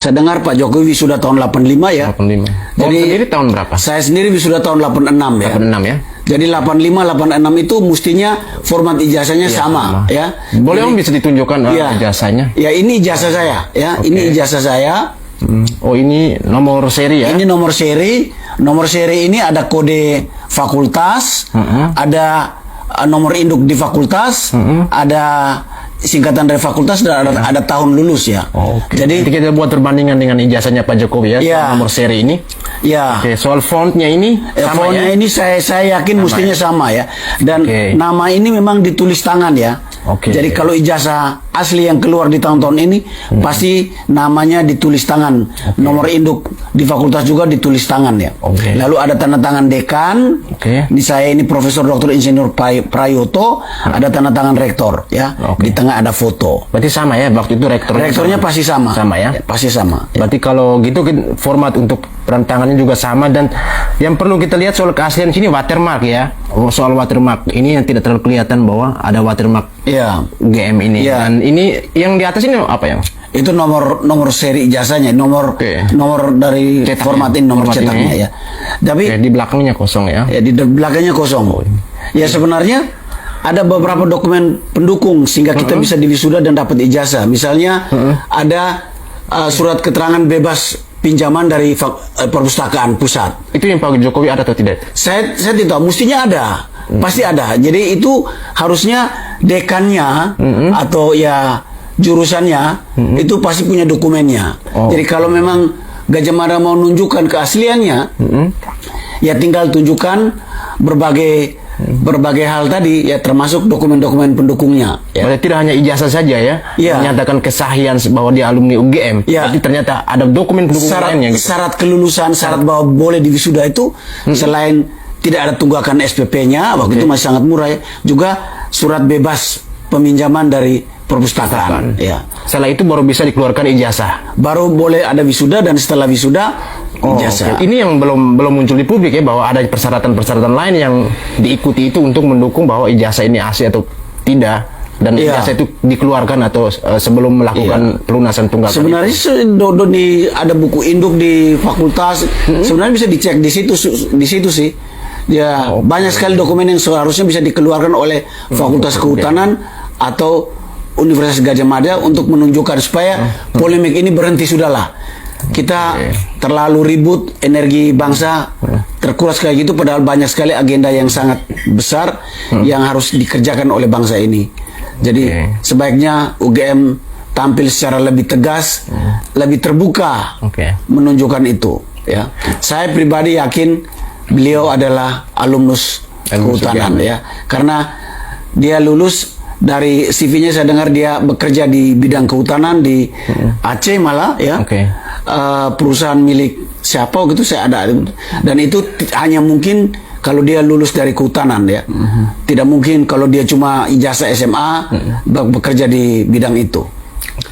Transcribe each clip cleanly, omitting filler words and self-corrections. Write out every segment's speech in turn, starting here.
Saya dengar Pak Jokowi wisuda tahun 85 ya. 85. Jadi sendiri tahun berapa? Saya sendiri wisuda tahun 86 ya. 86 ya. Jadi 85 86 itu mestinya format ijazahnya sama ya. Boleh Jadi, Om bisa ditunjukkan ijazahnya? Ya ini ijazah saya ya. Ini ijazah saya. Oh ini nomor seri ya? Ini nomor seri. Nomor seri ini ada kode fakultas, ada nomor induk di fakultas, ada singkatan dari fakultas, dan ada tahun lulus ya. Jadi kita buat perbandingan dengan ijazahnya Pak Jokowi ya, soal nomor seri ini. Ya. Soal fontnya ini sama fontnya ya? ini saya yakin sama mestinya sama ya. Dan nama ini memang ditulis tangan ya. Jadi kalau ijazah asli yang keluar di tahun-tahun ini pasti namanya ditulis tangan. Nomor induk di fakultas juga ditulis tangan ya. Lalu ada tanda tangan dekan. Di saya ini Profesor Dr. Insinyur Prayoto, ada tanda tangan rektor ya. Di tengah ada foto. Berarti sama ya waktu itu rektornya pasti sama. Sama ya? Pasti sama. Berarti kalau gitu format untuk perantangannya juga sama, dan yang perlu kita lihat soal keaslian sini watermark ya. Soal watermark ini yang tidak terlalu kelihatan bahwa ada watermark UGM ini. Dan ini yang di atas ini apa ya? Itu nomor seri ijazahnya, nomor dari format ini, nomor cetaknya ya. Tapi di belakangnya kosong ya. Ya di belakangnya kosong. Ya sebenarnya ada beberapa dokumen pendukung sehingga kita bisa diwisuda dan dapat ijazah. Misalnya ada surat keterangan bebas pinjaman dari perpustakaan pusat. Itu yang Pak Jokowi ada atau tidak? Saya tidak tahu, mestinya ada. Pasti ada. Jadi itu harusnya dekannya atau ya jurusannya itu pasti punya dokumennya. Jadi kalau memang Gajah Mada mau nunjukkan keasliannya, ya tinggal tunjukkan berbagai hal tadi ya, termasuk dokumen-dokumen pendukungnya ya. Berarti tidak hanya ijazah saja ya, menyatakan kesahian bahwa dia alumni UGM, tapi ternyata ada dokumen pendukung lainnya gitu. Syarat kelulusan, syarat bahwa boleh diwisuda itu selain tidak ada tunggakan SPP-nya, waktu itu masih sangat murah ya, juga surat bebas peminjaman dari perpustakaan ya. Setelah itu baru bisa dikeluarkan ijazah. Baru boleh ada wisuda, dan setelah wisuda ijazah. Ini yang belum muncul di publik ya, bahwa ada persyaratan-persyaratan lain yang diikuti itu untuk mendukung bahwa ijazah ini asli atau tidak, dan ijazah itu dikeluarkan atau sebelum melakukan pelunasan tunggakan. Sebenarnya ada buku induk di fakultas, sebenarnya bisa dicek di situ sih. Ya, banyak sekali dokumen yang seharusnya bisa dikeluarkan oleh Fakultas Kehutanan atau Universitas Gajah Mada untuk menunjukkan supaya polemik ini berhenti sudahlah. Kita terlalu ribut, energi bangsa terkuras kayak gitu, padahal banyak sekali agenda yang sangat besar yang harus dikerjakan oleh bangsa ini. Jadi sebaiknya UGM tampil secara lebih tegas, lebih terbuka menunjukkan itu ya. Saya pribadi yakin beliau adalah alumnus kehutanan ya, karena dia lulus dari CV-nya. Saya dengar dia bekerja di bidang kehutanan di Aceh malah ya. Perusahaan milik siapa gitu saya ada, dan itu hanya mungkin kalau dia lulus dari kehutanan ya. Tidak mungkin kalau dia cuma ijazah SMA bekerja di bidang itu.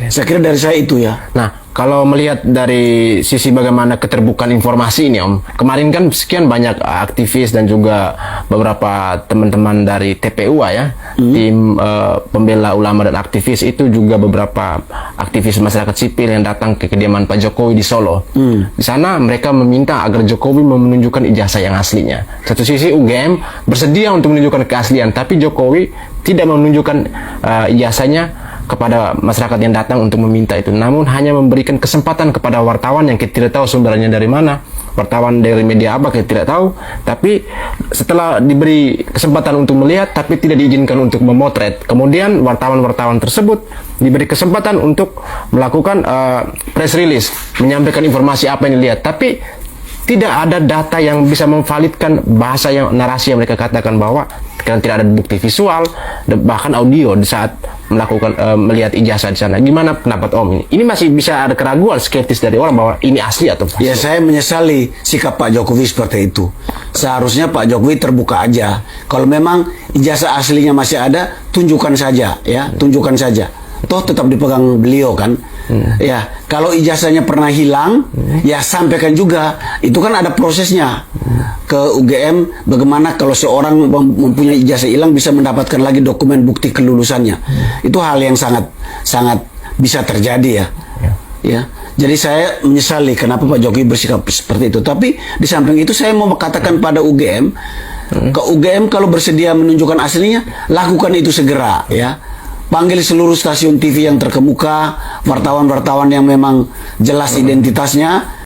Saya kira dari saya itu ya. Nah, kalau melihat dari sisi bagaimana keterbukaan informasi ini Om, kemarin kan sekian banyak aktivis dan juga beberapa teman-teman dari TPUA ya, tim pembela ulama dan aktivis, itu juga beberapa aktivis masyarakat sipil yang datang ke kediaman Pak Jokowi di Solo. Di sana mereka meminta agar Jokowi menunjukkan ijazah yang aslinya. Satu sisi UGM bersedia untuk menunjukkan keaslian, tapi Jokowi tidak menunjukkan ijazahnya kepada masyarakat yang datang untuk meminta itu, namun hanya memberikan kesempatan kepada wartawan yang kita tidak tahu sumbernya dari mana, wartawan dari media apa kita tidak tahu, tapi setelah diberi kesempatan untuk melihat tapi tidak diizinkan untuk memotret, kemudian wartawan-wartawan tersebut diberi kesempatan untuk melakukan press release, menyampaikan informasi apa yang dilihat, tapi tidak ada data yang bisa memvalidkan bahasa yang narasi yang mereka katakan, bahwa karena tidak ada bukti visual bahkan audio di saat melakukan melihat ijazah di sana. Gimana pendapat Om ini? Ini masih bisa ada keraguan, skeptis dari orang bahwa ini asli atau palsu. Ya, saya menyesali sikap Pak Jokowi seperti itu. Seharusnya Pak Jokowi terbuka aja. Kalau memang ijazah aslinya masih ada, tunjukkan saja ya, tunjukkan saja. Toh tetap dipegang beliau kan. Ya, kalau ijazahnya pernah hilang, ya sampaikan juga. Itu kan ada prosesnya ke UGM. Bagaimana kalau seorang mempunyai ijazah hilang bisa mendapatkan lagi dokumen bukti kelulusannya. Itu hal yang sangat bisa terjadi ya. Ya. Jadi saya menyesali kenapa Pak Jokowi bersikap seperti itu. Tapi di samping itu saya mau katakan pada UGM, ke UGM kalau bersedia menunjukkan aslinya, lakukan itu segera ya. Panggil seluruh stasiun TV yang terkemuka, wartawan-wartawan yang memang jelas identitasnya,